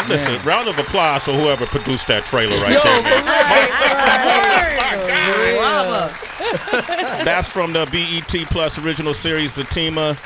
Listen, round of applause for whoever produced that trailer right there. That's from the BET Plus original series Zatima,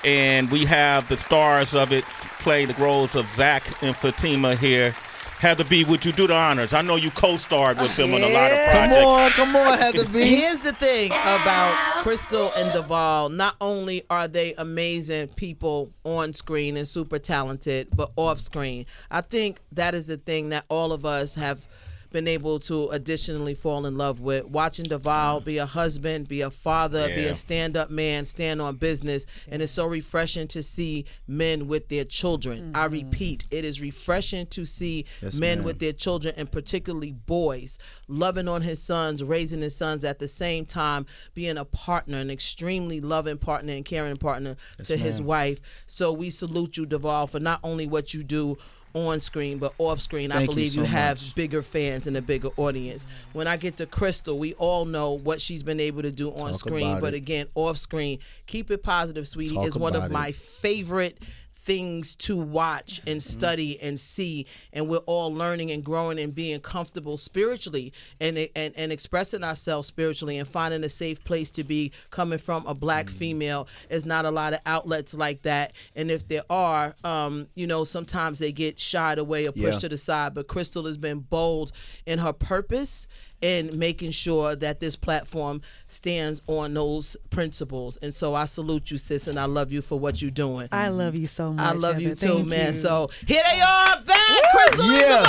and we have the stars of it play the roles of Zach and Fatima here. Heather B, would you do the honors? I know you co-starred with them on a lot of projects. Come on, Heather B. Here's the thing about Crystal and Devale. Not only are they amazing people on screen and super talented, but off screen. I think that is the thing that all of us have been able to additionally fall in love with. Watching Devale be a husband, be a father, be a stand-up man, stand on business, and it's so refreshing to see men with their children. I repeat, it is refreshing to see men with their children, and particularly boys, loving on his sons, raising his sons at the same time, being a partner, an extremely loving partner and caring partner to his wife. So we salute you, Devale, for not only what you do on screen but off screen. I believe you have bigger fans and a bigger audience. When I get to Crystal, we all know what she's been able to do on screen, but again, off screen, keep it positive, sweetie, is one of my favorite things to watch and study and see, and we're all learning and growing and being comfortable spiritually and expressing ourselves spiritually and finding a safe place to be coming from a black female. There's not a lot of outlets like that, and if there are, sometimes they get shied away or pushed to the side, but Crystal has been bold in her purpose and making sure that this platform stands on those principles. And so I salute you, sis, and I love you for what you're doing. I love you so much. I love you too, Thank man. you. So here they are back, Crystal and Devale.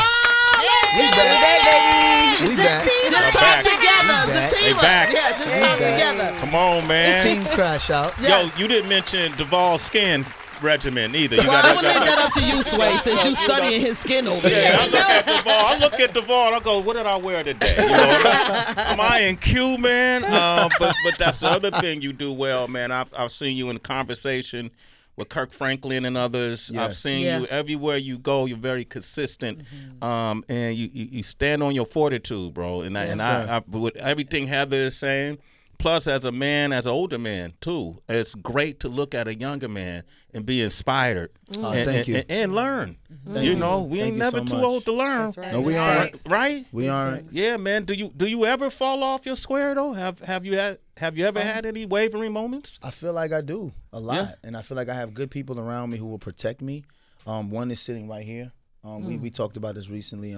We back. We back. Just talk together. They back. Yeah, just talk together. Come on, man. Team crash out. Yo, you didn't mention Devale's skin regimen either. Well, I would leave that up to you, Sway, since you studying his skin over there. Yeah, I look at Devale and I go, what did I wear today? Am I in Q, man? But that's the other thing you do well, man. I've seen you in conversation with Kirk Franklin and others. Yes. I've seen you everywhere you go. You're very consistent, and you stand on your fortitude, bro. And I with everything Heather is saying. Plus, as a man, as an older man, too, it's great to look at a younger man and be inspired and learn. We ain't never too old to learn. That's right. No, we aren't. Right? We aren't. Yeah, man. Do you ever fall off your square, though? Have you ever had any wavering moments? I feel like I do a lot, and I feel like I have good people around me who will protect me. One is sitting right here. We talked about this recently.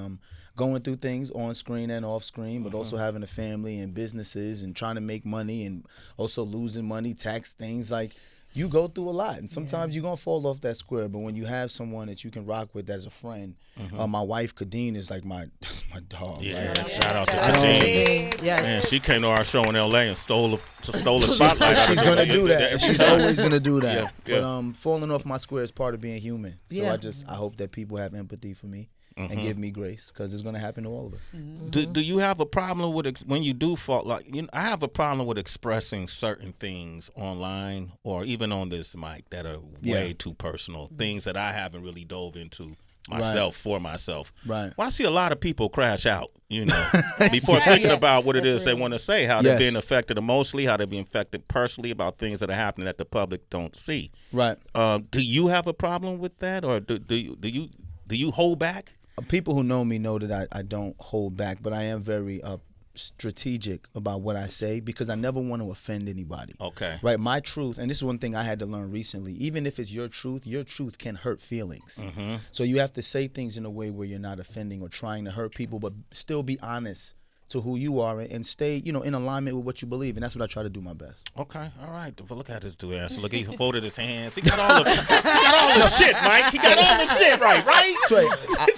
Going through things on screen and off screen, but also having a family and businesses and trying to make money and also losing money, tax things. Like, you go through a lot, and sometimes you're gonna fall off that square. But when you have someone that you can rock with as a friend, my wife Kadeen is like that's my dog. Yeah, right? shout out to Kadeen. Yes. Man, she came to our show in L.A. and stole the spotlight. She's gonna do that. She's always gonna do that. Yeah. But falling off my square is part of being human. So I hope that people have empathy for me and give me grace, because it's gonna happen to all of us. Do you have a problem with when you do fall? I have a problem with expressing certain things online or even on this mic that are way too personal. Things that I haven't really dove into myself for myself. Right. Well, I see a lot of people crash out, before thinking about what it is they want to say, how they're being affected emotionally, how they're being affected personally, about things that are happening that the public don't see. Right. Do you have a problem with that, or do you hold back? People who know me know that I don't hold back, but I am very strategic about what I say, because I never want to offend anybody. Okay. Right? My truth, and this is one thing I had to learn recently, even if it's your truth can hurt feelings. So you have to say things in a way where you're not offending or trying to hurt people, but still be honest to who you are and stay, in alignment with what you believe. And that's what I try to do my best. Okay, all right. Look at this dude. So look, he folded his hands. He got all the shit, Mike. He got all the shit right? So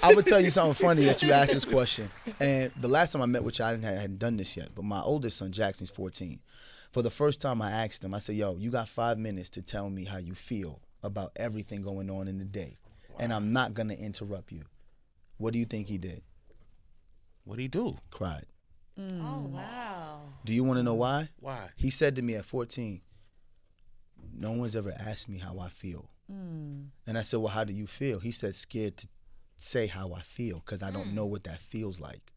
I would tell you something funny that you asked this question. And the last time I met with you, I hadn't done this yet. But my oldest son, Jackson's 14. For the first time, I asked him, I said, yo, you got 5 minutes to tell me how you feel about everything going on in the day. Wow. And I'm not going to interrupt you. What do you think he did? What'd he do? Cried. Oh, wow. Do you want to know why? Why? He said to me at 14, no one's ever asked me how I feel. And I said, well, how do you feel? He said, scared to say how I feel because I don't know what that feels like.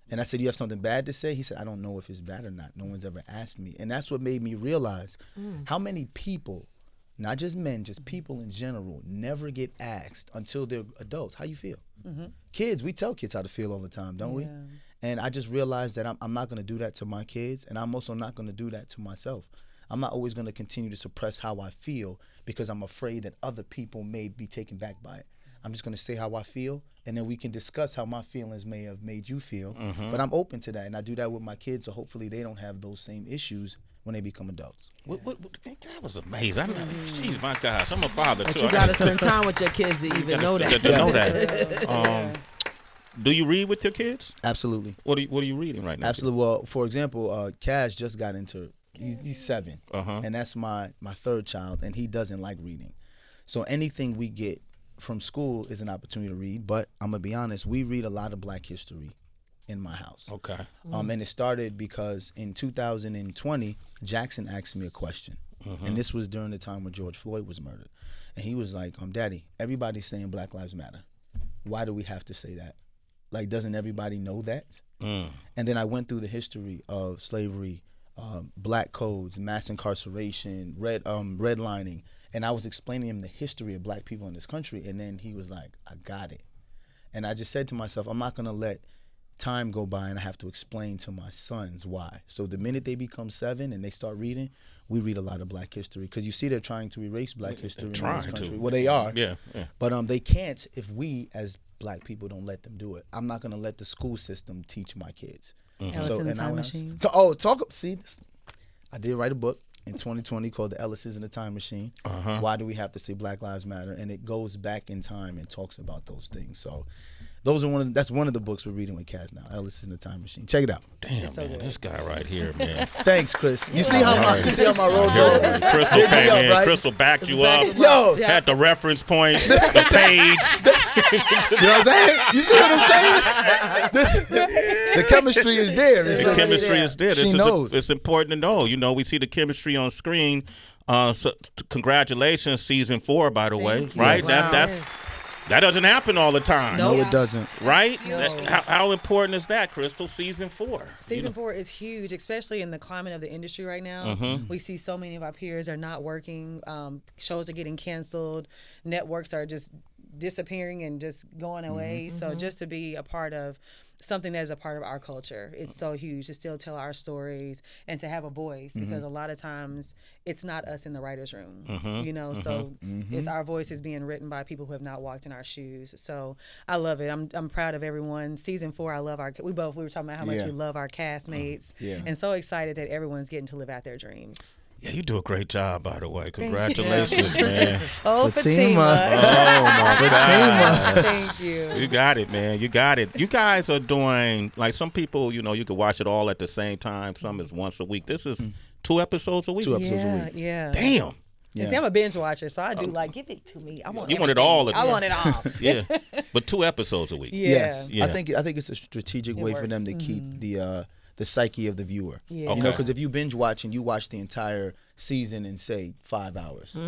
And I said, you have something bad to say? He said, I don't know if it's bad or not. No one's ever asked me. And that's what made me realize how many people not just men, just people in general, never get asked until they're adults, how you feel? Kids, we tell kids how to feel all the time, don't we? And I just realized that I'm not going to do that to my kids, and I'm also not going to do that to myself. I'm not always going to continue to suppress how I feel because I'm afraid that other people may be taken back by it. I'm just going to say how I feel, and then we can discuss how my feelings may have made you feel. But I'm open to that, and I do that with my kids, so hopefully they don't have those same issues when they become adults. Man, that was amazing. Jeez, my gosh, I'm a father But too. you got to spend time with your kids to even know that. To know that. Do you read with your kids? Absolutely. What are you reading right now? Absolutely. Well, for example, Cash just got into, he's 7, and that's my third child, and he doesn't like reading. So anything we get from school is an opportunity to read, but I'm going to be honest, we read a lot of Black history in my house. Okay. And it started because in 2020, Jackson asked me a question, and this was during the time when George Floyd was murdered. And he was like, Daddy, everybody's saying Black Lives Matter. Why do we have to say that? Like, doesn't everybody know that? And then I went through the history of slavery, black codes, mass incarceration, redlining, and I was explaining him the history of Black people in this country, and then he was like, I got it. And I just said to myself, I'm not going to let time go by and I have to explain to my sons why. So the minute they become 7 and they start reading, we read a lot of Black history, because you see they're trying to erase Black history in this country. Well, they are. Yeah. But they can't if we as Black people don't let them do it. I'm not going to let the school system teach my kids. Alice in the Time Machine. I did write a book in 2020 called The Ellis in the Time Machine. Why do we have to say Black Lives Matter? And it goes back in time and talks about those things. So that's one of the books we're reading with Cass now. Ellis in the Time Machine. Check it out. Damn, so man, good. this guy right here, man. Thanks, Chris. You see how my road goes? Crystal came in. right? Crystal backed you up. Yo, Had the reference point, the page. you know what I'm saying? You see what I'm saying? The chemistry is there. The chemistry is there. She knows. It's important to know. You know, we see the chemistry on screen. So congratulations, season 4, by the way. Right? Wow. That doesn't happen all the time. No, it doesn't. Right? No. How important is that, Crystal? Season 4. Season 4 is huge, especially in the climate of the industry right now. We see so many of our peers are not working. Shows are getting canceled. Networks are just disappearing and just going away. So just to be a part of something that is a part of our culture, it's so huge to still tell our stories and to have a voice, because a lot of times it's not us in the writer's room, you know, so it's our voices being written by people who have not walked in our shoes. So I love it. I'm proud of everyone. Season 4, I love we were talking about how much we love our castmates, and so excited that everyone's getting to live out their dreams. Yeah, you do a great job, by the way. Congratulations, man. Oh, Fatima. Fatima. Oh, my God. Thank you. You got it, man. You got it. You guys are doing, like, some people, you know, you can watch it all at the same time. Some is once a week. This is 2 episodes a week? 2 episodes a week. Yeah. Damn. Yeah. See, I'm a binge watcher, so I do like, give it to me. I want You want it all the I time. want it all. Yeah. But 2 episodes a week. Yeah. Yes. Yeah. I think it's a strategic way for them to keep the psyche of the viewer. Yeah. You know, Okay. because if you binge watch and you watch the entire season in, say, 5 hours,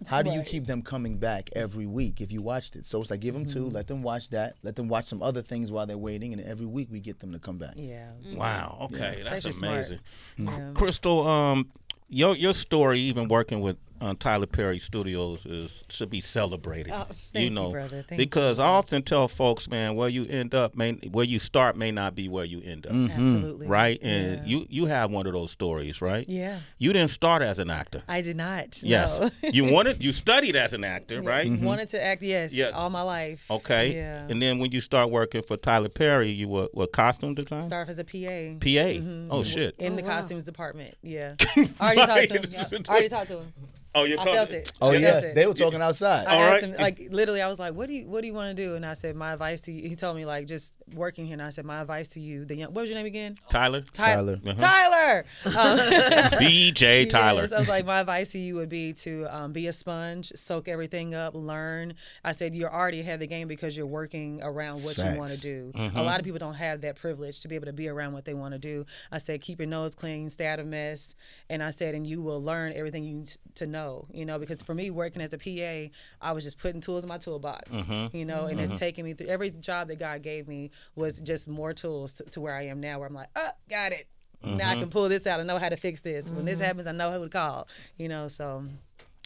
how do you keep them coming back every week if you watched it? So it's like, give them 2, let them watch that, let them watch some other things while they're waiting, and every week we get them to come back. Yeah. Wow. Okay. That's actually amazing. smart. Yeah. Crystal, your story, even working with Tyler Perry Studios, should be celebrated. Oh, thank you, brother. Thank because I often tell folks, man, where you start may not be where you end up. Absolutely. Right? And you have one of those stories, right? Yeah. You didn't start as an actor. I did not. Yes. No. You studied as an actor, right? Wanted to act, yes, Yeah. all my life. Okay. Yeah. And then when you start working for Tyler Perry, you were costume design? Start as a PA. PA. Oh, shit. In the costumes department. Yeah. I already talked to him. Yep. I already talked to him. Oh, you I felt it. Oh, I yeah. felt it. They were talking outside. I All asked right. him, like, literally, I was like, what do you want to do? And I said, my advice to you, he told me, like, just working here. And I said, my advice to you, what was your name again? Tyler? Tyler. Tyler! DJ Tyler. Yes, I was like, my advice to you would be to be a sponge, soak everything up, learn. I said, you're already ahead of the game because you're working around what you want to do. A lot of people don't have that privilege to be able to be around what they want to do. I said, keep your nose clean, stay out of mess. And I said, and you will learn everything you need to know, you know, because for me, working as a PA, I was just putting tools in my toolbox, you know, and it's taking me through every job that God gave me was just more tools to where I am now, where I'm like, oh, got it. Now I can pull this out. I know how to fix this. When this happens, I know who to call, you know, so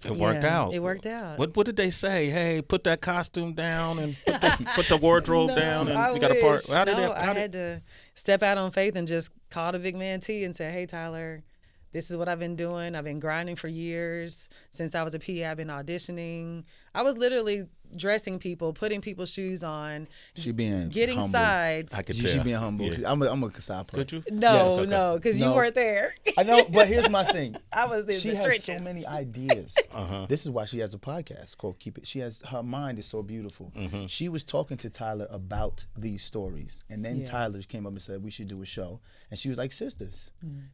It worked out. It worked out. What did they say? Hey, put that costume down and put the wardrobe down, and I we got a part. wish. I had to step out on faith and just call the big man T and say, "Hey, Tyler, this is what I've been doing. I've been grinding for years. Since I was a PA, I've been auditioning. I was literally dressing people, putting people's shoes on, getting humble. sides." I could She tell. being humble. Yeah. I'm a side player. Could you? No, Yes. no, because you No. weren't there. I know, but here's my thing. I was in She the has trenches. so many ideas. This is why she has a podcast called Keep It. Her mind is so beautiful. She was talking to Tyler about these stories, and then Tyler came up and said we should do a show, and she was like sisters.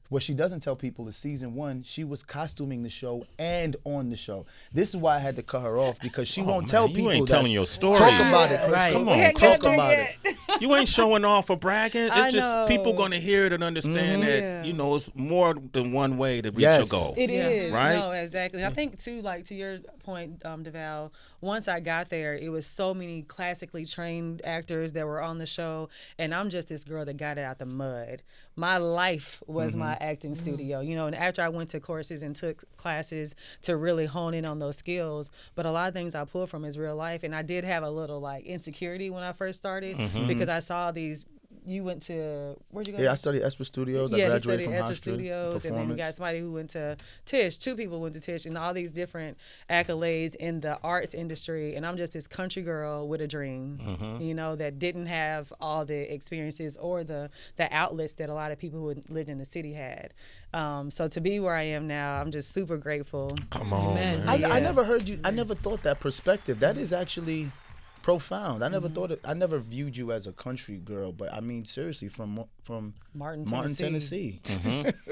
What she doesn't tell people is season 1 she was costuming the show and on the show. This is why I had to cut her off, because she won't tell people. You ain't telling your story. Talk about it, Crystal. Right. Come We on, ain't talk got about there it. You ain't showing off or bragging. It's I just know. people going to hear it and understand that it's more than one way to reach your goal. It is, Right? no, exactly. I think too, like to your point, Devale, once I got there, it was so many classically trained actors that were on the show, and I'm just this girl that got it out the mud. My life was my acting studio, and after I went to courses and took classes to really hone in on those skills, but a lot of things I pulled from is real life, and I did have a little like insecurity when I first started because I saw these. You went to, where'd you go? Yeah, I studied Esper Studios. I He graduated studied from Esper Hofstra Studios, and then we got somebody who went to Tisch. 2 people went to Tisch, and all these different accolades in the arts industry. And I'm just this country girl with a dream, that didn't have all the experiences or the outlets that a lot of people who lived in the city had. So to be where I am now, I'm just super grateful. Come on, Amen. man. I never heard you. I never thought that perspective. That is actually profound. I never thought it. I never viewed you as a country girl, but I mean seriously, from Martin, Tennessee.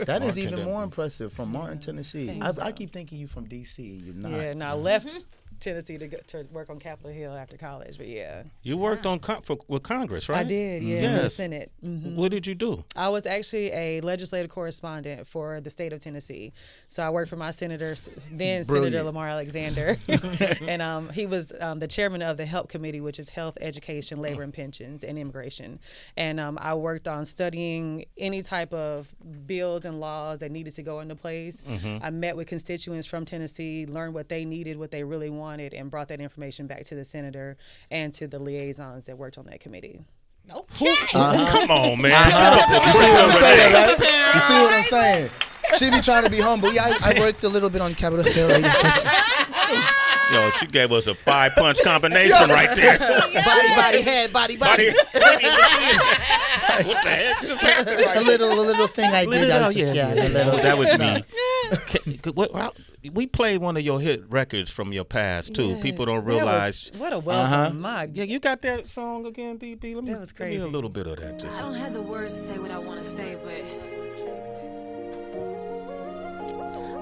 That is even more impressive. From Martin, Tennessee. I keep thinking you from D.C. You're not. Yeah, and I left Tennessee to work on Capitol Hill after college, but yeah. You worked on with Congress, right? I did, for the Senate. What did you do? I was actually a legislative correspondent for the state of Tennessee. So I worked for my senator, then Senator Lamar Alexander. And he was the chairman of the HELP Committee, which is Health, Education, Labor and Pensions, and Immigration. And I worked on studying any type of bills and laws that needed to go into place. I met with constituents from Tennessee, learned what they needed, what they really wanted, and brought that information back to the senator and to the liaisons that worked on that committee. Okay. Come on, man. You see what I'm saying, right? You see what I'm saying? She be trying to be humble. Yeah, I worked a little bit on Capitol Hill. Yo, she gave us a 5-punch combination right there. Body, head, body. What the heck just happened? A little thing I did. I was just, a little. That was me. We played one of your hit records from your past too. Yes, People don't that was- realize. what a welcome. My Yeah, you got that song again, DB? Let me, That was Give me crazy. a little bit of that. Just. I don't have the words to say what I want to say, but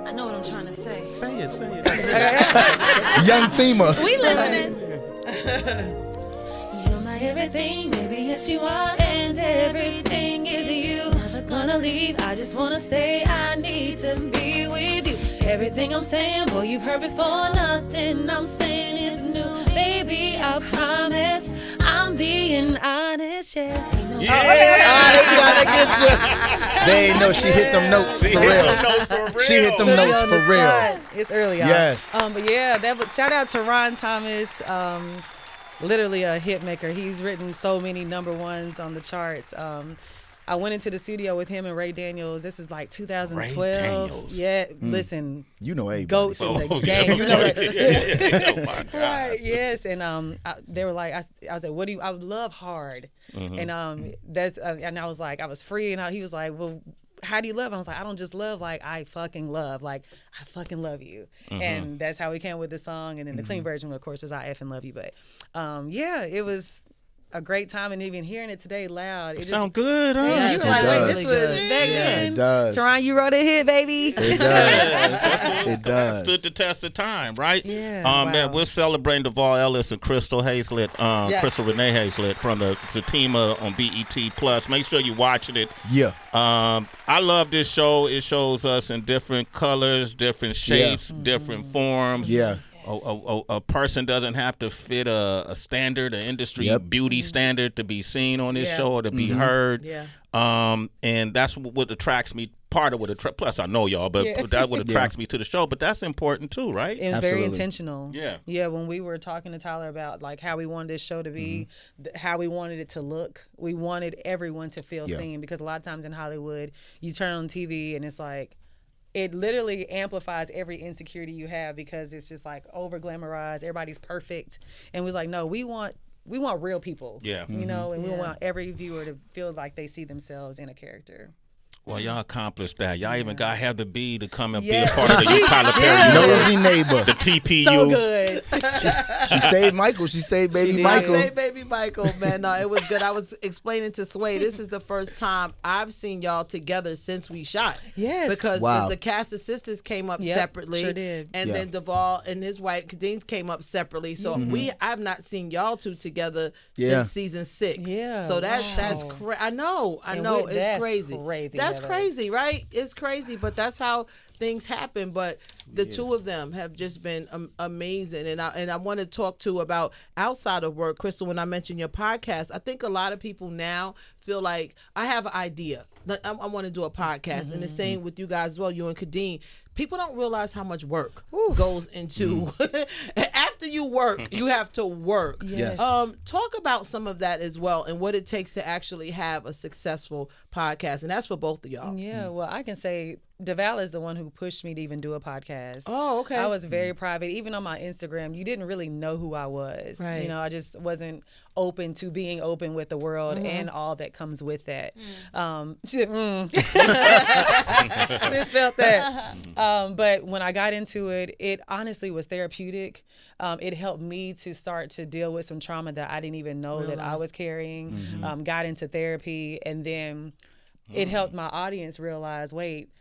I know what I'm trying to say. Say it. Young Tima. We listening. You're my everything, baby, yes you are, and everything is you. Never gonna leave, I just wanna say I need to be with you. Everything I'm saying, boy, you've heard before, nothing I'm saying is new. Baby, I promise I'm being honest, yeah. They know she hit them notes for real. She hit them notes for real. It's early, y'all. Yes. But yeah, that was shout out to Ron Thomas. Literally a hit maker. He's written so many number ones on the charts. I went into the studio with him and Ray Daniels. This is like 2012. Ray Daniels. Yeah, listen, You know everybody. goats in the game. You know, Oh my God. right? Yes, and they were like, I was like, what do you? I would love hard, and that's and I was like, I was free, and he was like, well, how do you love? I was like, I don't just love, like I fucking love, like I fucking love you, and that's how we came with the song, and then the clean version, of course, was I effing love you, but yeah, it was a great time, and even hearing it today loud, it Sound good, huh? Yeah, you It were like, does. this was Really back good. then. It does. Teron, you wrote a hit, baby. It does. It That stood does. the test of time, right? Yeah, Man, wow. we're celebrating Devale Ellis and Crystal Hayslett, Crystal Renee Hayslett from the Zatima on BET Plus. Make sure you're watching it. Yeah. I love this show. It shows us in different colors, different shapes, different forms. Yeah. A person doesn't have to fit a standard, an industry beauty standard to be seen on this show or to be heard. Yeah. And that's what attracts me part of what plus I know y'all, but that what attracts me to the show. But that's important too, right? It was very intentional. Yeah. When we were talking to Tyler about like how we wanted this show to be, how we wanted it to look, we wanted everyone to feel seen, because a lot of times in Hollywood, you turn on TV and it's like, it literally amplifies every insecurity you have, because it's just like over glamorized. Everybody's perfect, and we was like, no, we want real people. Yeah. You know, and we want every viewer to feel like they see themselves in a character. Well, y'all accomplished that. Y'all even got have the B to come and be a part of the Tyler Perry nosy neighbor, the TPU. So good. She saved Michael. She saved baby Michael. I saved baby Michael, man. No, it was good. I was explaining to Sway, this is the first time I've seen y'all together since we shot. Yes. Because the cast of sisters came up separately. Sure did. And then Devale and his wife, Kadeen, came up separately. So I've not seen y'all two together since season 6. Yeah. So that's crazy. I know. It's crazy. That's crazy, right? It's crazy, but that's how things happen. But the two of them have just been amazing. And I want to talk to about outside of work. Crystal, when I mentioned your podcast, I think a lot of people now feel like, I have an idea, I want to do a podcast. And the same with you guys as well, you and Kadeen. People don't realize how much work goes into after you work, you have to work. Yes. Talk about some of that as well, and what it takes to actually have a successful podcast. And that's for both of y'all. Yeah, well, I can say Devale is the one who pushed me to even do a podcast. Oh, okay. I was very private. Even on my Instagram, you didn't really know who I was. Right. You know, I just wasn't open to being open with the world and all that comes with that. She said, Sis felt that. But when I got into it, it honestly was therapeutic. It helped me to start to deal with some trauma that I didn't even know that I was carrying. Got into therapy, and then it helped my audience realize, wait,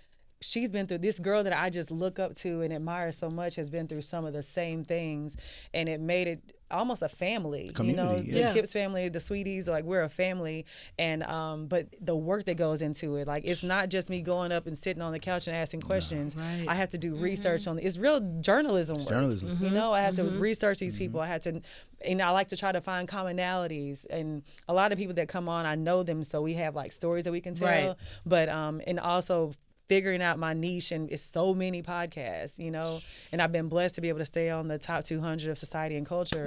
she's been through, this girl that I just look up to and admire so much has been through some of the same things, and it made it almost a family. Community, the Kipps family, the Sweeties, like we're a family. And but the work that goes into it, like it's not just me going up and sitting on the couch and asking questions. Right. I have to do research on it's real journalism work. Journalism. You know, I had to research these people. I had to, and I like to try to find commonalities. And a lot of people that come on, I know them, so we have like stories that we can tell. Right. But and also figuring out my niche, and it's so many podcasts, you know, and I've been blessed to be able to stay on the top 200 of society and culture.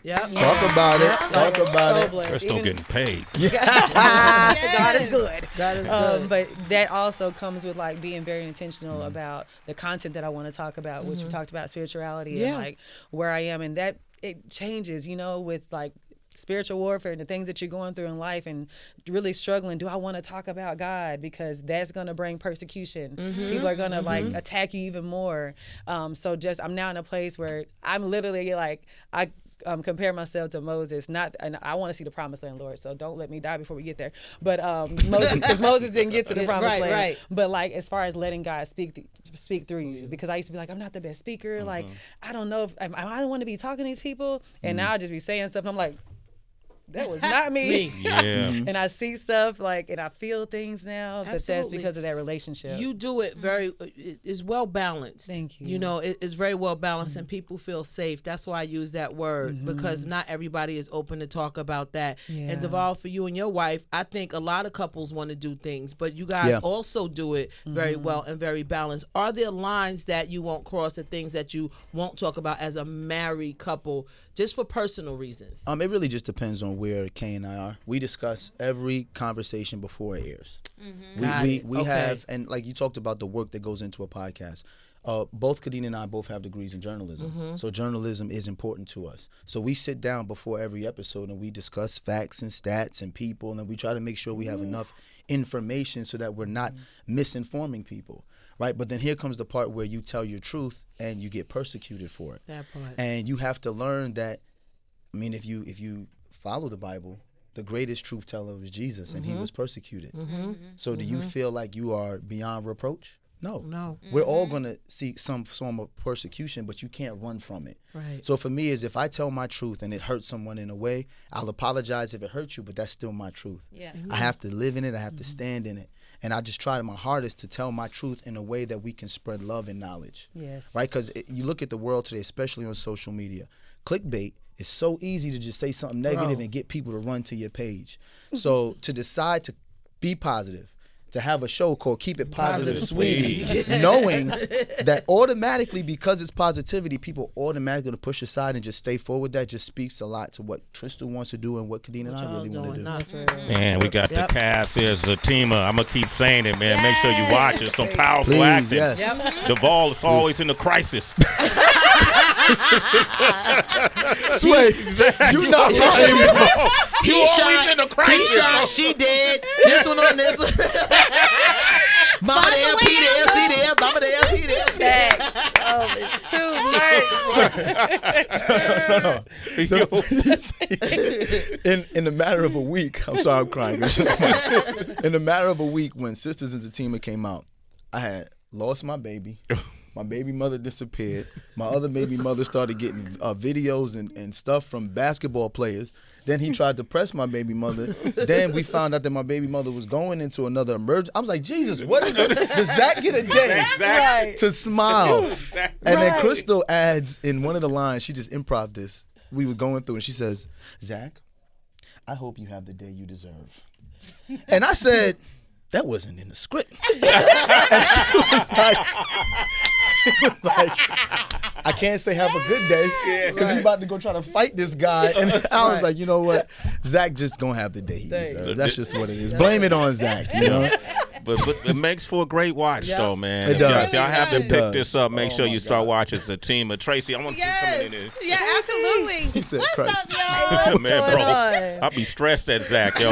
Yeah. Talk about it. Talk about it. Blessed. They're still getting paid. God is good. God is good. But that also comes with like being very intentional about the content that I want to talk about, which we talked about spirituality and like where I am, and that it changes, you know, with like spiritual warfare and the things that you're going through in life and really struggling. Do I want to talk about God? Because that's going to bring persecution. People are going to like attack you even more. So just, I'm now in a place where I'm literally like, I compare myself to Moses. And I want to see the promised land, Lord, so don't let me die before we get there. But because Moses didn't get to the promised land. Right. But like, as far as letting God speak through you, because I used to be like, I'm not the best speaker. Like, I don't know if I want to be talking to these people. And now I just be saying stuff and I'm like, that was not me. Yeah. And I see stuff like, and I feel things now, but that's Absolutely. because of that relationship. You do it very, it's well balanced. Thank you. You know, it's very well balanced and people feel safe. That's why I use that word because not everybody is open to talk about that. Yeah. And Devale, for you and your wife, I think a lot of couples want to do things, but you guys also do it very well and very balanced. Are there lines that you won't cross, or things that you won't talk about as a married couple, just for personal reasons? It really just depends on where Kay and I are. We discuss every conversation before it airs. We have, and like you talked about the work that goes into a podcast. Both Kadeen and I both have degrees in journalism. So journalism is important to us. So we sit down before every episode and we discuss facts and stats and people, and then we try to make sure we have enough information so that we're not misinforming people. Right, but then here comes the part where you tell your truth and you get persecuted for it. That part. And you have to learn that. I mean, if you follow the Bible, the greatest truth teller was Jesus, and he was persecuted. So do you feel like you are beyond reproach? No. We're all gonna see some form of persecution, but you can't run from it. Right. So for me, is if I tell my truth and it hurts someone in a way, I'll apologize if it hurts you, but that's still my truth. Yeah. I have to live in it. I have to stand in it. And I just try my hardest to tell my truth in a way that we can spread love and knowledge. Yes. Right? Because you look at the world today, especially on social media, clickbait is so easy to just say something negative and get people to run to your page. So to decide to be positive, to have a show called Keep It Positive, Sweetie, knowing that automatically, because it's positivity, people automatically to push aside and just stay forward. That just speaks a lot to what Crystal wants to do and what Kadeen and I really want to do. Man, we got the cast here, Zatima. I'm going to keep saying it, man. Make sure you watch it. Some powerful acting. Yes. Devale is always in the crisis. Sway, you not lying, bro. He always in the crisis. He shot, she dead. This one on this one. Mama there, P there, C there, Mama there, P there. Oh, it's too much. In the matter of a week, I'm sorry, I'm crying. In the matter of a week, when Sisters and Zatima came out, I had lost my baby. My baby mother disappeared. My other baby mother started getting videos and stuff from basketball players. Then he tried to press my baby mother. Then we found out that my baby mother was going into another emergency. I was like, Jesus, what is it? Does Zach get a day to smile? And then Crystal adds in one of the lines, she just improv this. We were going through and she says, Zach, I hope you have the day you deserve. And I said, that wasn't in the script. And she was like, I can't say have a good day because he's about to go try to fight this guy. And I was like, you know what? Zach just gonna have the day he deserves. That's just what it is. Blame it on Zach, you know? But it makes for a great watch, though, man. It does. If y'all haven't picked this up, make sure you start watching Zatima. Tracy, I want you coming in here. Yeah, absolutely. He said, What's up, y'all? Man, bro, I'll be stressed at Zach, yo.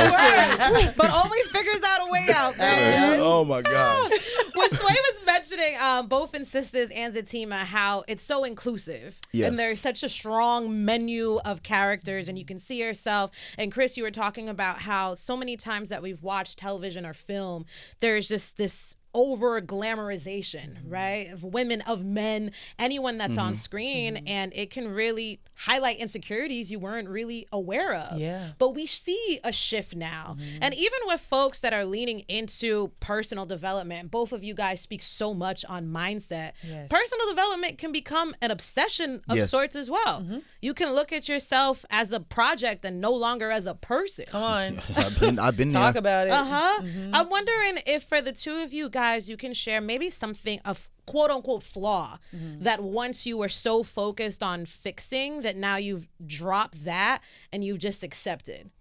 But always figures out a way out, man. Oh my God. When Sway was mentioning both in Sisters and Zatima how it's so inclusive. Yes. And there's such a strong menu of characters and you can see yourself. And Chris, you were talking about how so many times that we've watched television or film, there's just this over glamorization, right? Of women, of men, anyone that's on screen, and it can really highlight insecurities you weren't really aware of. Yeah. But we see a shift now. And even with folks that are leaning into personal development, both of you guys speak so much on mindset. Yes. Personal development can become an obsession of sorts as well. You can look at yourself as a project and no longer as a person. Come on. I've been Talk there. about it. I'm wondering if for the two of you guys, you can share maybe something of quote unquote flaw that once you were so focused on fixing that now you've dropped that and you've just accepted.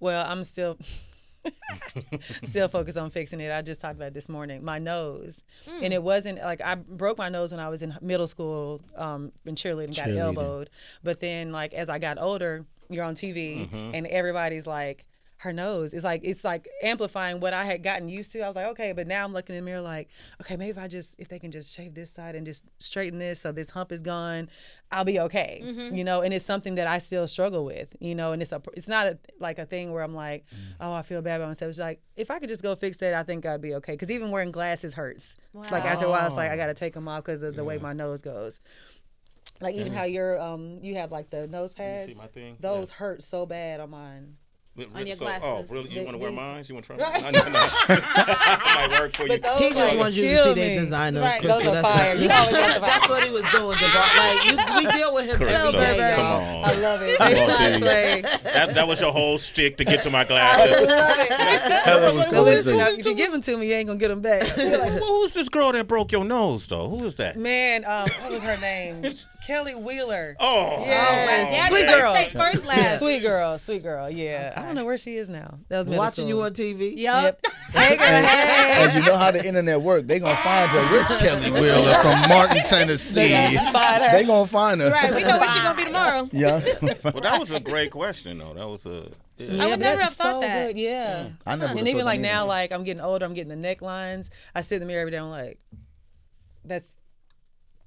Well, I'm still focused on fixing it. I just talked about it this morning. My nose. And it wasn't like I broke my nose when I was in middle school in cheerleading, got elbowed. But then like as I got older, you're on TV and everybody's like, her nose is like, it's like amplifying what I had gotten used to. I was like, okay, but now I'm looking in the mirror like, okay, maybe if they can just shave this side and just straighten this so this hump is gone, I'll be okay, you know. And it's something that I still struggle with, you know. And it's not like a thing where I'm like, oh, I feel bad about myself. It's like if I could just go fix that, I think I'd be okay. Because even wearing glasses hurts. Wow. Like after a while, it's like I got to take them off because of the way my nose goes. Like even how you're, you have like the nose pads. See my thing? Those hurt so bad on mine. On your Oh, glasses. really? You want to wear mine? You want to try mine? No. That might work for you. He just wants you to see their designer, Right. Crystal. Those are fire. You always got the That's what he was doing. Like we deal with him Crystal, every day, come y'all. on. I love it. Come on, That's T. way. That was your whole shtick to get to my glasses. That was But listen, crazy. if you give them to me, you ain't gonna get them back. You're like, Well, who's this girl that broke your nose, though? Who is that? man, what was her name? Kelly Wheeler. Oh, Yes. Yeah, Sweet you gotta girl. say first last. Sweet girl. Yeah. I don't know where she is now. That was middle Watching school. you on TV. Yup. Hey, girl, hey. And you know how the internet work. They gonna find her. Where's Kelly Wheeler from Martin, Tennessee? They gonna find her. Right, we know where she's gonna be tomorrow. Yeah. well, that was a great question, though. That was a. Yeah. I would never have that's thought so that. Good. Yeah. I never would've And even thought like that now, either. like I'm getting older, I'm getting the necklines. I sit in the mirror every day. I'm like, that's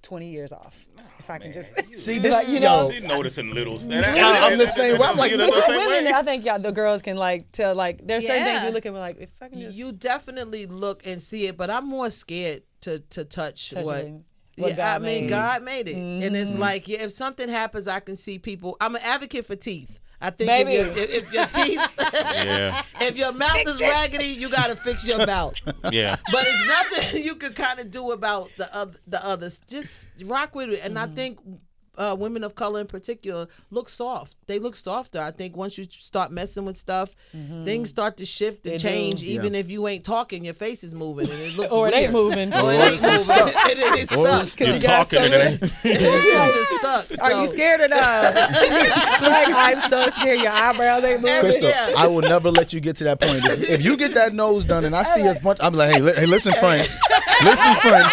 20 years off. If I can just See this, you know, She noticing littles. I'm the same way. I'm like, women, I think the girls can like tell like there's certain things Yeah. we look at. We're like, if I can just You definitely look and see it, but I'm more scared to touch touch what. it. What Yeah, I God mean, made. God made it, and it's like, yeah, if something happens, I can see people. I'm an advocate for teeth. I think Baby. if your teeth, Yeah, if your mouth is raggedy, you gotta fix your mouth. yeah. But it's nothing you can kind of do about the others. Just rock with it, and I think women of color in particular look soft. They look softer. I think once you start messing with stuff, things start to shift and change. Even if you ain't talking, your face is moving and it looks or it weird. ain't moving. Or it ain't moving. It is stuck. You're talking and it ain't. It's stuck. Are you scared or not? Like, I'm so scared. Your eyebrows ain't moving. Crystal, I will never let you get to that point. If you get that nose done and I see us bunch, I'm like, hey, listen, friend. Listen, friend.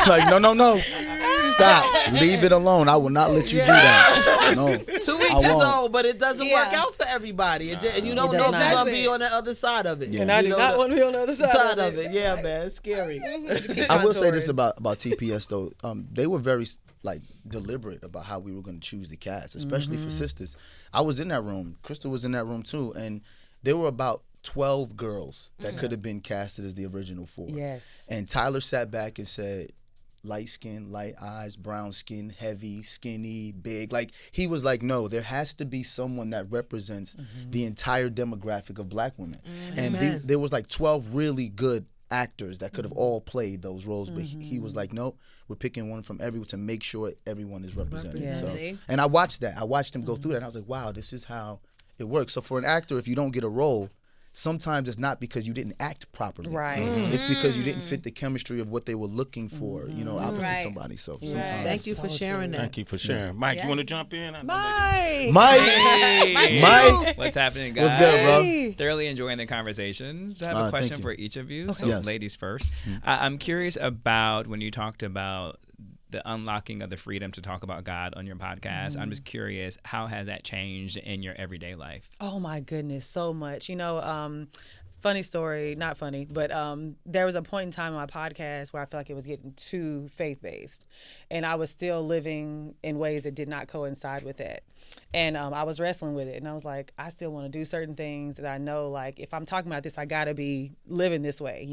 Like, no. Stop. Leave it alone. I will not let you do that. No. 2 each is old, but it doesn't work out for everybody. And you don't know if you're going to be on the other side of it. Yeah. And I do not want to be on the other side of it. Yeah, man. It's scary. I will say this about TPS, though. They were very deliberate about how we were going to choose the cast, especially for sisters. I was in that room. Crystal was in that room, too. And there were about 12 girls that could have been casted as the original 4. Yes. And Tyler sat back and said, light skin, light eyes, brown skin, heavy, skinny, big. Like, he was like, no, there has to be someone that represents the entire demographic of black women. And there was like 12 really good actors that could have all played those roles, but he was like, no, we're picking one from everyone to make sure everyone is represented. Yes. So, and I watched that. I watched him go through that, and I was like, wow, this is how it works. So for an actor, if you don't get a role, sometimes it's not because you didn't act properly. Right. It's because you didn't fit the chemistry of what they were looking for, opposite somebody. So sometimes. Thank you for sharing that. Thank you for sharing. Mike, you want to jump in? Mike. Mike. What's happening, guys? What's good, bro? Thoroughly enjoying the conversations. I have a question for each of you. So, ladies first. I'm curious about when you talked about the unlocking of the freedom to talk about God on your podcast. I'm just curious, how has that changed in your everyday life? Oh my goodness, so much. Funny story, not funny, but there was a point in time in my podcast where I felt like it was getting too faith-based, and I was still living in ways that did not coincide with it. And I was wrestling with it, and I was like, I still want to do certain things that I know, like, if I'm talking about this, I got to be living this way,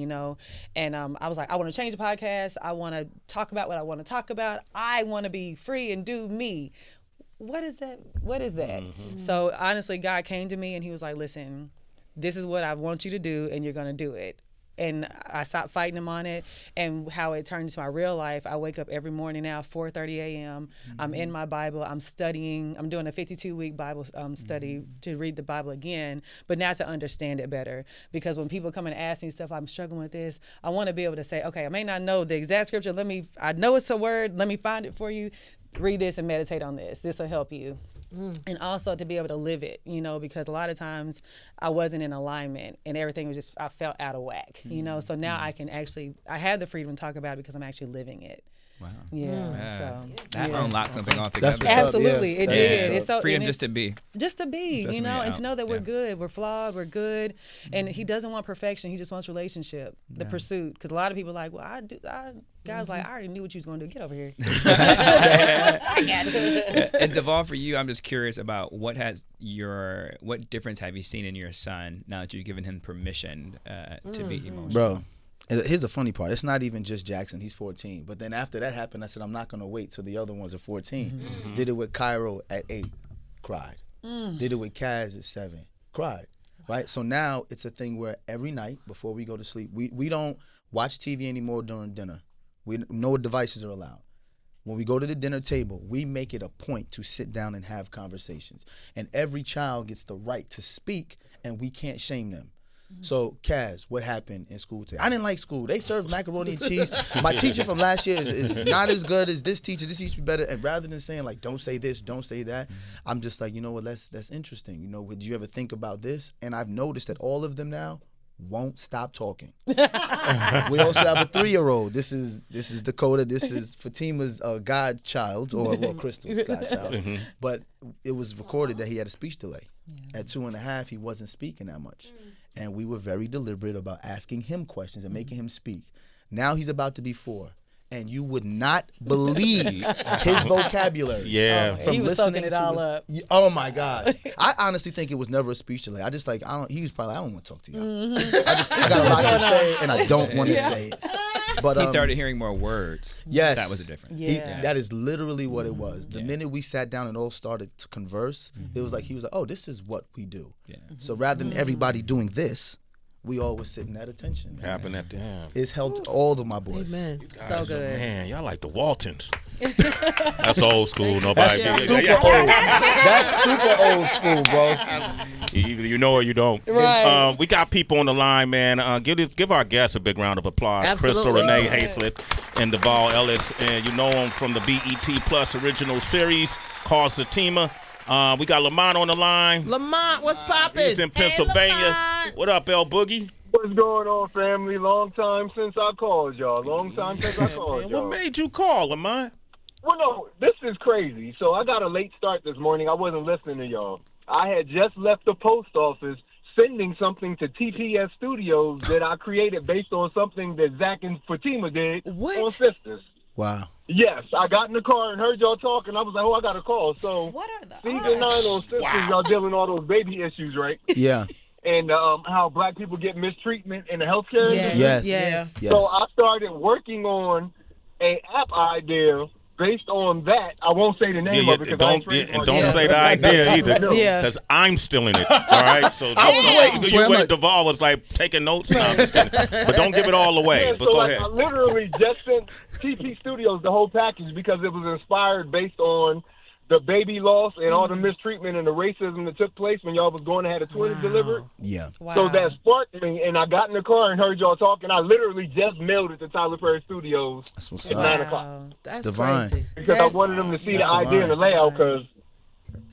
And I was like, I want to change the podcast. I want to talk about what I want to talk about. I want to be free and do me. What is that? So honestly, God came to me, and he was like, listen, this is what I want you to do, and you're going to do it. And I stopped fighting him on it, and how it turned into my real life. I wake up every morning now, 4:30 a.m. I'm in my Bible. I'm studying. I'm doing a 52-week Bible study to read the Bible again, but now to understand it better. Because when people come and ask me stuff, I'm struggling with this, I want to be able to say, okay, I may not know the exact scripture. I know it's a word. Let me find it for you. Read this and meditate on this. This will help you. And also to be able to live it, because a lot of times I wasn't in alignment and everything was just, I felt out of whack, So now I have the freedom to talk about it because I'm actually living it. Wow. Yeah. So that unlocked something altogether. Absolutely. It did. It's so freedom just to be. Just to be, and to know that we're good, we're flawed, we're good. And he doesn't want perfection. He just wants relationship, the pursuit. Because a lot of people are like, well, God's like, I already knew what you was going to do. Get over here. I got you. And Devale, for you, I'm just curious about what difference have you seen in your son now that you've given him permission to be emotional? Bro. Here's the funny part. It's not even just Jackson. He's 14. But then after that happened, I said, I'm not going to wait till the other ones are 14. Did it with Cairo at 8. Cried. Did it with Kaz at 7. Cried. Right? So now it's a thing where every night before we go to sleep, we don't watch TV anymore during dinner. No devices are allowed. When we go to the dinner table, we make it a point to sit down and have conversations. And every child gets the right to speak, and we can't shame them. So, Kaz, what happened in school today? I didn't like school. They served macaroni and cheese. My teacher from last year is not as good as this teacher. This teacher is better. And rather than saying, like, don't say this, don't say that, I'm just like, you know what, that's interesting. Would you ever think about this? And I've noticed that all of them now won't stop talking. We also have a 3-year-old. This is Dakota. This is Fatima's godchild, or Crystal's godchild. But it was recorded that he had a speech delay. At 2.5, he wasn't speaking that much. And we were very deliberate about asking him questions and making him speak. Now he's about to be 4. And you would not believe his vocabulary. Yeah. He was soaking it all up. Oh my God. I honestly think it was never a speech delay. He was probably, I don't want to talk to y'all. I got a lot to say and I don't want to say it. But he started hearing more words. Yes. That was the difference. That is literally what it was. The minute we sat down and all started to converse, it was like, he was like, oh, this is what we do. Yeah. So rather than everybody doing this, we all were sitting at attention. Happened at the end. It's helped all of my boys. Amen. So good. Man, y'all like the Waltons. That's old school. Nobody. That's super old. That's super old school, bro. Either you know or you don't. Right. We got people on the line, man. Give our guests a big round of applause. Absolutely. Crystal Renee Hayslett and Devale Ellis, and you know them from the BET Plus original series called Zatima. We got Lamont on the line. Lamont, what's poppin'? He's in Pennsylvania. Hey, What up, El Boogie? What's going on, family? Long time since I called y'all. Long time since I called y'all. What made you call, Lamont? Well, no, this is crazy. So I got a late start this morning. I wasn't listening to y'all. I had just left the post office sending something to TPS Studios that I created based on something that Zach and Fatima did on Sisters. Wow. Yes, I got in the car and heard y'all talking. I was like, oh, I got a call. So What are the season 9 on Sisters, y'all dealing with all those baby issues, right? Yeah. And how black people get mistreatment in the healthcare industry. Yes. So I started working on an app idea based on that. I won't say the name of it because don't say the idea either, because I'm still in it. All right, so you and Devale was like taking notes now, but don't give it all away. But go ahead. I literally just sent TP Studios the whole package because it was inspired based on the baby loss and all the mistreatment and the racism that took place when y'all was going to have a twins delivered. Yeah. Wow. So that sparked me, and I got in the car and heard y'all talking. I literally just mailed it to Tyler Perry Studios at 9 o'clock. That's divine. crazy. Because I wanted them to see the idea and the layout, because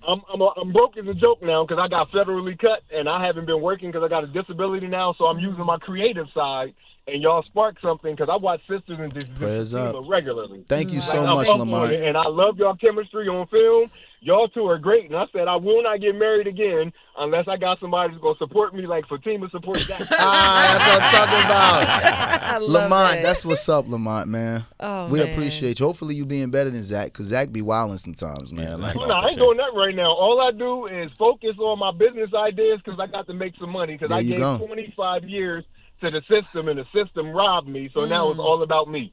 I'm broke as a joke now because I got federally cut, and I haven't been working because I got a disability now, so I'm using my creative side. And y'all sparked something because I watch Sisters and Zatima regularly. Thank you so much, Lamont. And I love y'all chemistry on film. Y'all two are great. And I said I will not get married again unless I got somebody who's going to support me like Fatima supports that. That's what I'm talking about. I love Lamont, it. that's what's up, Lamont, man. Oh, we man. appreciate you. Hopefully you being better than Zach, because Zach be wilding sometimes, man. Like, No, I ain't doing that right now. All I do is focus on my business ideas because I got to make some money because I gave 25 years to the system, and the system robbed me. So now it's all about me.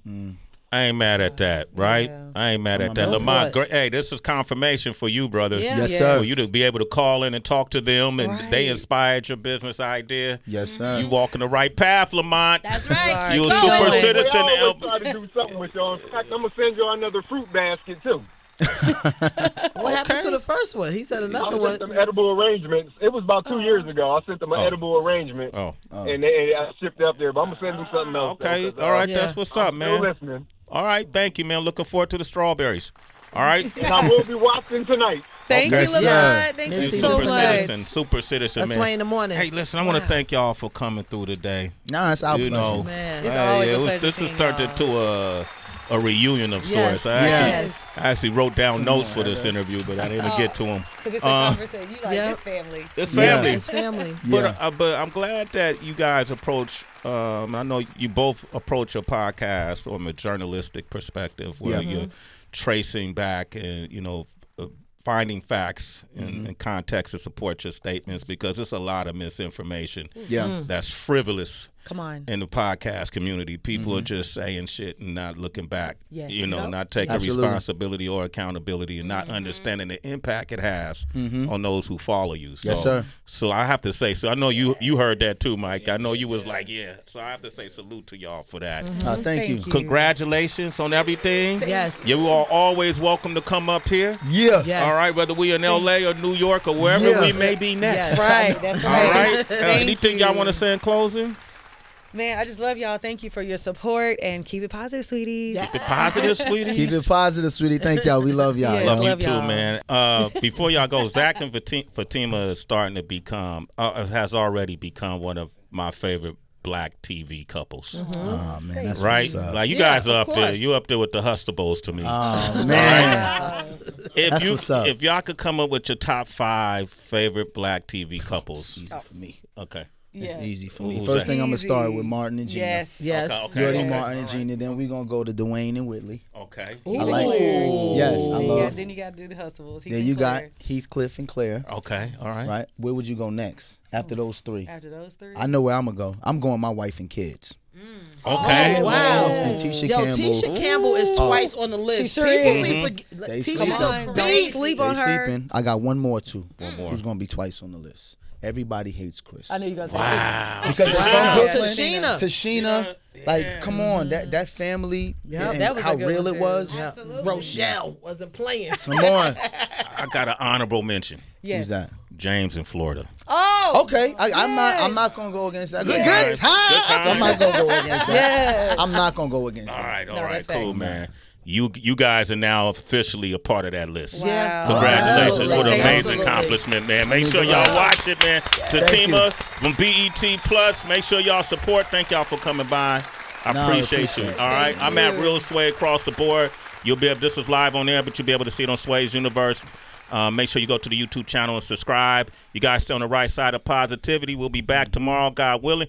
I ain't mad at that, right? Yeah. I ain't mad at that. Lamont, hey, this is confirmation for you, brother. Yeah. Yes, sir. For you to be able to call in and talk to them, and they inspired your business idea. Yes, sir. You walking the right path, Lamont. That's right. You a super citizen. I always try to do something with y'all. In fact, I'm going to send y'all another fruit basket, too. What happened to the first one? He said another I one. sent them edible arrangements. It was about 2 years ago. I sent them an edible arrangement, and I shipped it up there. But I'm gonna send them something else. Okay, all right, that's what's up, man. Still listening. All right, thank you, man. Looking forward to the strawberries. All right. And I will be watching tonight. Thank you, Lamont. Thank you so much. Super citizen, That's man. Sway in the morning. Hey, listen, I want to thank y'all for coming through today. Nah, it's our pleasure. Man. It's always a pleasure. This has turned into a reunion of sorts. I actually wrote down notes for this interview, but I didn't even get to them. Because it's a conversation. You like this family. It's family. It's family. But I'm glad that you guys approach. I know you both approach a podcast from a journalistic perspective, where you're tracing back and finding facts and context to support your statements, because it's a lot of misinformation that's frivolous. Come on. In the podcast community, people are just saying shit and not looking back. Yes. Not taking responsibility or accountability, and not understanding the impact it has on those who follow you. So, yes, sir. So I have to say, so I know you heard that too, Mike. I know you was like, So I have to say salute to y'all for that. Thank you. Congratulations on everything. Yes. You are always welcome to come up here. Yeah. Yes. All right, whether we in LA or New York or wherever we may be next. Yes. Right. That's All right. right. Anything y'all want to say in closing? Man, I just love y'all. Thank you for your support, and keep it positive, sweeties. Keep it positive, sweeties. Keep it positive, sweetie. Thank y'all. We love y'all. Yes, Love you love too, y'all. man. Before y'all go, Zach and Fatima is starting to become, has already become one of my favorite black TV couples. Oh, man, that's Right? what's up. Like, you guys are of up there. course. You up there with the Hustables to me. Oh, man. That's what's up. If y'all could come up with your top 5 favorite black TV couples. Easy for me. Okay. It's easy for me. Who's First that? thing I'm going to Easy. start with Martin and Gina. Yes. You already Martin and Gina. Then we're going to go to Dwayne and Whitley. Okay. I like Yes, I love Then you got to do the hustles. Then you got Heathcliff and Claire. Okay. All right. Right? Where would you go next after those 3? After those 3. I know where I'm going to go. I'm going my wife and kids. Okay. Oh, wow. And Tisha Yo, Campbell. Tisha Campbell is twice on the list. She sure People is. be forget. They Tisha's sleep. a Don't beast. sleep They on her. sleeping. I got one more too. One more. Who's going to be twice on the list. everybody hates Chris. I knew you were gonna say Because they're from Brooklyn. Tashina. Like, come on, that family, and that was how a good real one, it too. was. Rochelle wasn't playing. Come on. I got an honorable mention. Yes. Who's that? James in Florida. Oh. Okay, I'm not gonna go against that. Good times. I'm not gonna go against that. Yes. I'm not gonna go against that. All right, that's cool, facts. man. You guys are now officially a part of that list. Yeah. Congratulations. Absolutely. What an amazing Absolutely. accomplishment, man. Make sure y'all watch it, man. Zatima from BET Plus. Make sure y'all support. Thank y'all for coming by. I appreciate you. All right. I'm at Real Sway across the board. You'll be able, this is live on there, but you'll be able to see it on Sway's Universe. Make sure you go to the YouTube channel and subscribe. You guys stay on the right side of positivity. We'll be back tomorrow, God willing.